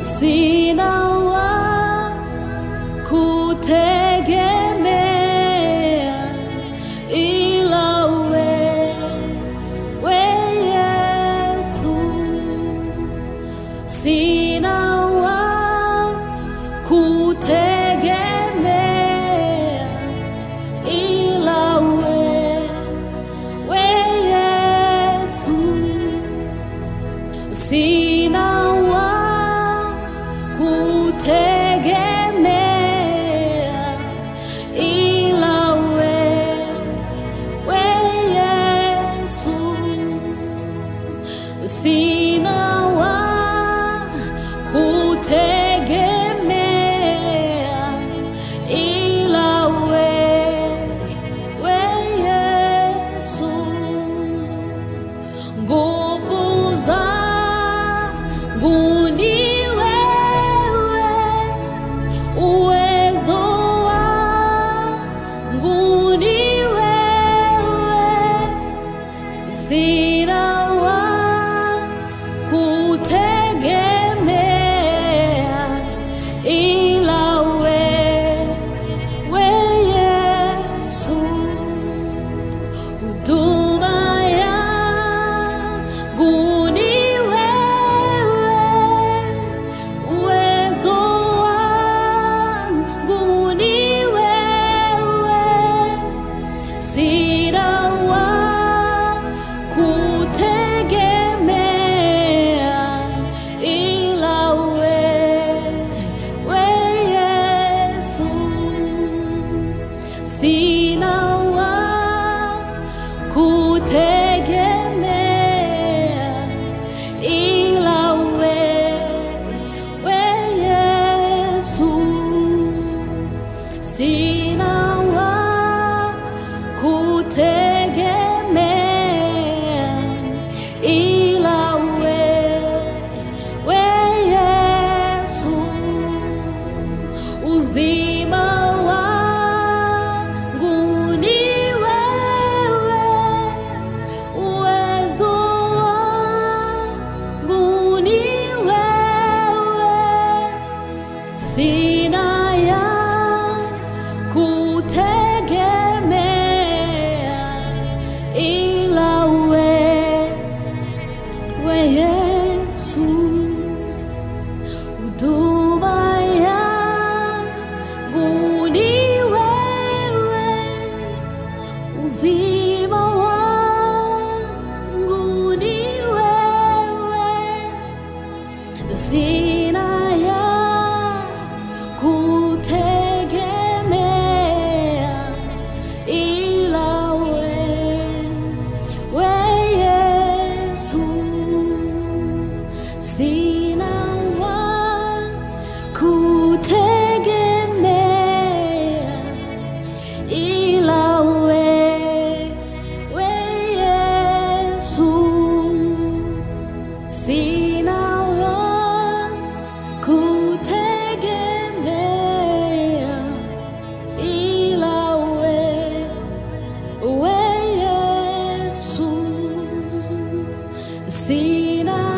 sina wa kutegemea ila wewe Yesu, sina wa kutegemea ila wewe Yesu, sina wa kutegemea ila wewe Yesu, sina wa kutegemea ila wewe Yesu, nguvu zangu ni wewe, uwezo wangu ni wewe, sina wa kutegemea ila wewe Yesu, huduma yangu ni wewe, uwezo wangu ni wewe, sina wa kutegemea ila wewe Yesu, sina wa kutegemea ila wewe Yesu, sina wa kutegemea ila wewe Yesu, uzima wangu ni wewe, uwezo wangu ni wewe, sina ya kutegemea ila wewe Yesu, huduma yangu ni wewe, uzima wangu ni wewe, sina ya kutegemea ila wewe Yesu, sina wa kutegemea ila wewe Yesu, sina wa kutegemea ila wewe Yesu, sina